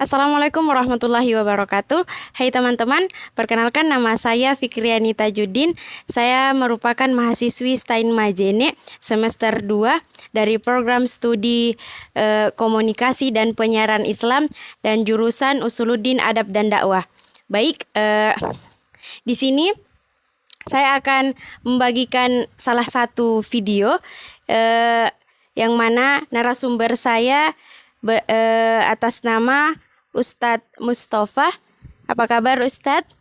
Assalamualaikum warahmatullahi wabarakatuh. Hai teman-teman, perkenalkan nama saya Fikriani Tajuddin. Saya merupakan mahasiswi STAIN Majene semester 2 dari program studi Komunikasi dan Penyiaran Islam dan jurusan Usuluddin Adab dan Dakwah. Baik, di sini saya akan membagikan salah satu video yang mana narasumber saya atas nama Ustadz Mustafa. Apa kabar Ustadz?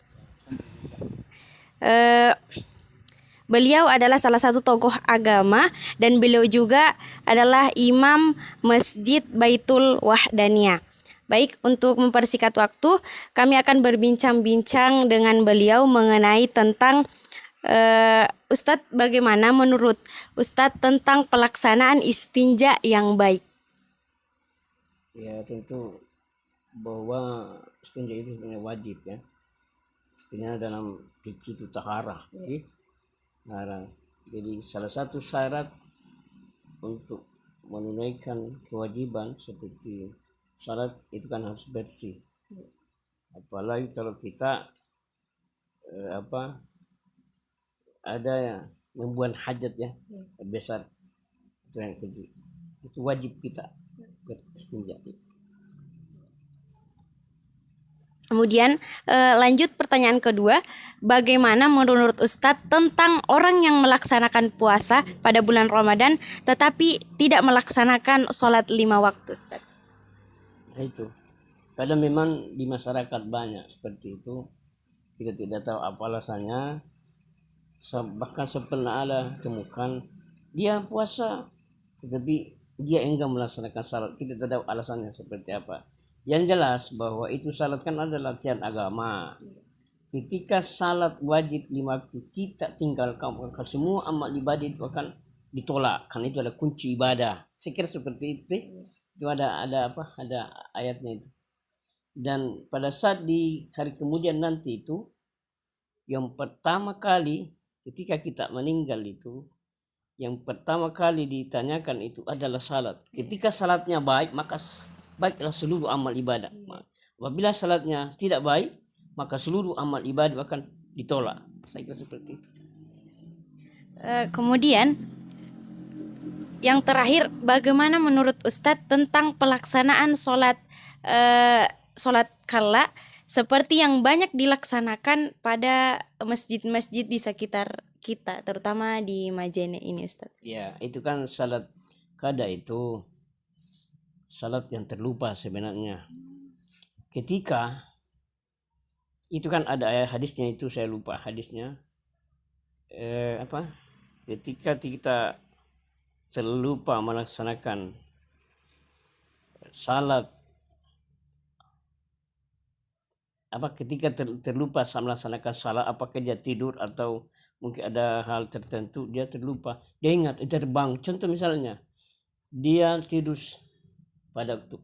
Beliau adalah salah satu tokoh agama dan beliau juga adalah imam Masjid Baitul Wahdaniyah. Baik, untuk mempersingkat waktu, kami akan berbincang-bincang dengan beliau mengenai tentang Ustadz, bagaimana menurut Ustadz tentang pelaksanaan istinja yang baik? Ya, tentu bahwa istinja itu sebenarnya wajib ya. Istinja dalam fikih itu taharah. Jadi salah satu syarat untuk menunaikan kewajiban seperti salat itu kan harus bersih. Apalagi kalau kita ada yang membuat hajat ya besar, itu yang keji. Itu wajib kita beristinja. Kemudian lanjut pertanyaan kedua, bagaimana menurut Ustadz tentang orang yang melaksanakan puasa pada bulan Ramadan tetapi tidak melaksanakan sholat 5 waktu, Ustadz? Nah itu, kadang memang di masyarakat banyak seperti itu, kita tidak tahu apa alasannya. Bahkan saya pernah ada temukan dia puasa tetapi dia enggan melaksanakan salat. Kita tidak tahu alasannya seperti apa. Yang jelas bahwa itu salat kan adalah latihan agama. Ketika salat wajib 5 waktu kita tinggalkan, maka semua amal ibadah itu akan ditolak. Karena itu adalah kunci ibadah. Saya kira seperti itu. Itu ada ayatnya itu. Dan pada saat di hari kemudian nanti itu, yang pertama kali ketika kita meninggal itu, yang pertama kali ditanyakan itu adalah salat. Ketika salatnya baik, maka baiklah seluruh amal ibadah. Apabila salatnya tidak baik, maka seluruh amal ibadah akan ditolak. Saya kira seperti itu. Kemudian yang terakhir, bagaimana menurut Ustadz tentang pelaksanaan sholat qala seperti yang banyak dilaksanakan pada masjid-masjid di sekitar kita, terutama di Majene ini, Ustadz? Ya, itu kan salat qada itu salat yang terlupa sebenarnya. Ketika itu kan ada ayat hadisnya, itu saya lupa hadisnya. Ketika kita terlupa melaksanakan salat, ketika terlupa melaksanakan salat, apakah dia tidur atau mungkin ada hal tertentu, dia terlupa, dia ingat, terbang. Contoh misalnya dia tidur pada waktu,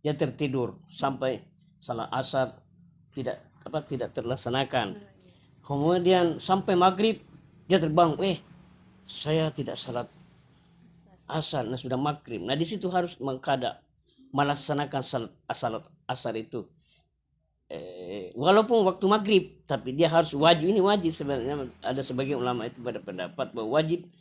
dia tertidur sampai salat asar tidak terlaksanakan. Kemudian sampai maghrib dia terbang, saya tidak salat asar, sudah maghrib. Nah di situ harus melaksanakan salat asar itu. Walaupun waktu maghrib, tapi dia harus wajib. Ini wajib sebenarnya. Ada sebagian ulama itu pada pendapat bahwa wajib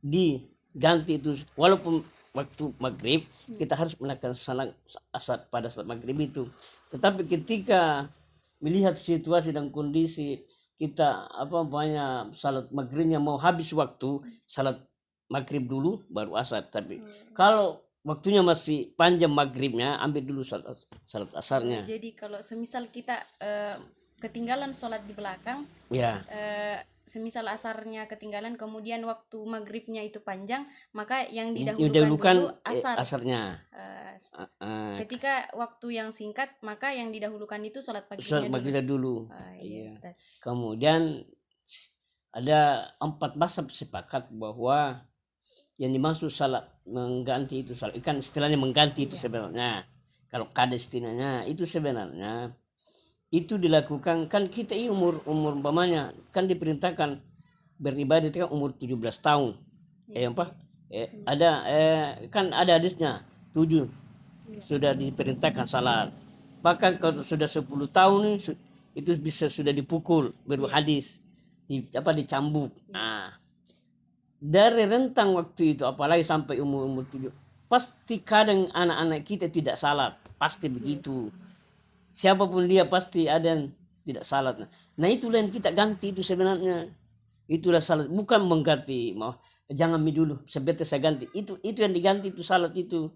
diganti itu walaupun waktu maghrib, kita harus melakukan salat asar pada saat maghrib itu. Tetapi ketika melihat situasi dan kondisi kita banyak salat maghribnya mau habis waktu, salat maghrib dulu baru asar. Tapi kalau waktunya masih panjang maghribnya, ambil dulu salat asarnya. Jadi kalau semisal kita ketinggalan sholat di belakang, semisal asarnya ketinggalan, kemudian waktu maghribnya itu panjang, maka yang didahulukan dulu asarnya. Ketika waktu yang singkat, maka yang didahulukan itu sholat maghribnya dulu. Kemudian ada 4 mazhab sepakat bahwa yang dimaksud salat mengganti itu salat, kan istilahnya mengganti itu sebenarnya. Kalau kada istilahnya itu sebenarnya itu dilakukan kan kita umur umpamanya kan diperintahkan beribadah itu kan umur 17 tahun. Ada kan ada hadisnya 7 sudah diperintahkan salat. Bahkan kalau sudah 10 tahun nih, itu bisa sudah dipukul berhadis, dicambuk. Nah, dari rentang waktu itu apalagi sampai umur 7, pasti kadang anak-anak kita tidak salat, pasti begitu. Siapapun dia pasti ada yang tidak salat. Nah itulah yang kita ganti itu sebenarnya. Itulah salat, bukan mengganti mau jangan dulu sebentar saya ganti. Itu yang diganti itu salat itu.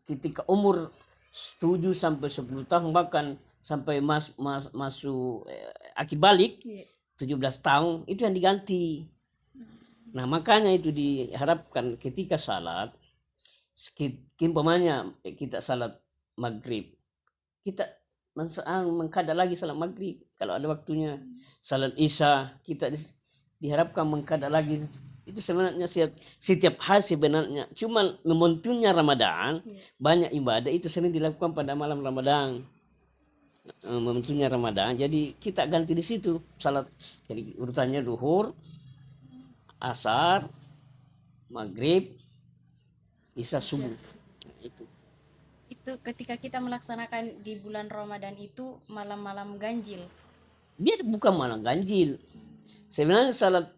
Ketika umur 7 sampai 10 tahun bahkan sampai masuk aki balik 17 tahun itu yang diganti. Nah makanya itu diharapkan ketika salat, umpamanya kita salat maghrib, kita mengkada lagi salat maghrib kalau ada waktunya. Salat isya kita diharapkan mengkada lagi. Itu sebenarnya setiap hari sebenarnya. Cuman momentumnya Ramadan, banyak ibadah itu sering dilakukan pada malam Ramadan. Momentumnya Ramadan, jadi kita ganti di situ salat. Jadi urutannya duhur, asar, maghrib, isya, subuh. Itu ketika kita melaksanakan di bulan Ramadan itu malam-malam ganjil. Biar bukan malam ganjil. Sebenarnya salat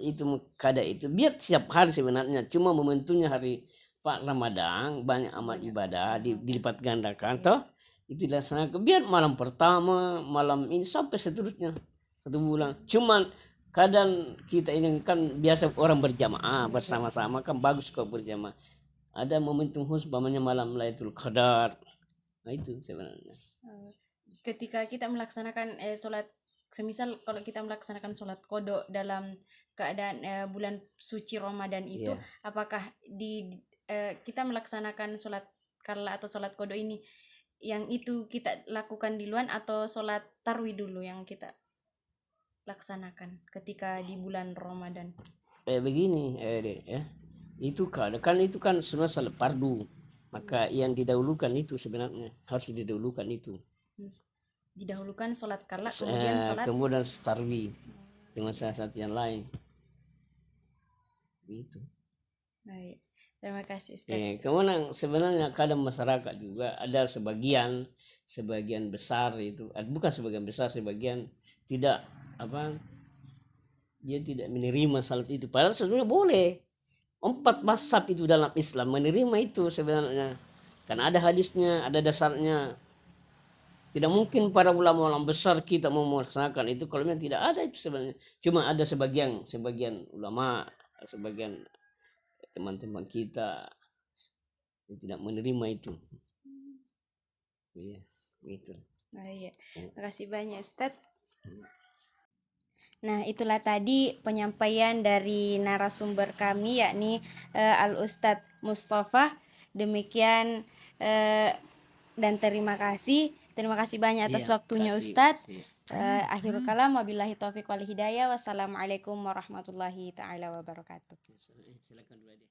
itu kada itu biar setiap hari sebenarnya, cuma momentumnya hari Pak Ramadan banyak amal ibadah dilipat gandakan toh itu dilaksanakan biar malam pertama, malam ini sampai seterusnya 1 bulan. Cuman kadang kita ini kan biasa orang berjamaah bersama-sama kan bagus kalau berjamaah. Ada momentum khusus namanya malam Lailatul Qadar. Nah itu sebenarnya. Ketika kita melaksanakan sholat, semisal kalau kita melaksanakan sholat qada dalam keadaan bulan suci Ramadan itu, apakah kita melaksanakan sholat qala atau sholat qada ini yang itu kita lakukan di luar atau sholat tarwih dulu yang kita laksanakan ketika di bulan Ramadan? Begini itu kan itu kan semua salat fardu, maka yang didahulukan itu sebenarnya harus didahulukan itu. Didahulukan sholat qala kemudian sholat kemudian tarwih dengan saat yang lain gitu. Baik, terima kasih Ustaz. Kemudian sebenarnya kadang masyarakat juga ada sebagian besar itu, bukan sebagian besar, sebagian tidak dia tidak menerima salat itu, padahal sebenarnya boleh. 4 mazhab itu dalam Islam menerima itu sebenarnya, karena ada hadisnya, ada dasarnya. Tidak mungkin para ulama-ulama besar kita mau melaksanakan itu kalau memang tidak ada itu sebenarnya. Cuma ada sebagian ulama, sebagian teman-teman kita yang tidak menerima itu. Iya, gitu. Iya. Terima kasih banyak Ustadz. Nah, itulah tadi penyampaian dari narasumber kami yakni Al-Ustadz Mustafa. Demikian dan terima kasih. Terima kasih banyak atas waktunya Ustadz. Akhirul kalam, wabillahi taufiq wal hidayah. Wassalamualaikum warahmatullahi taala wabarakatuh. Silakan dulu aja.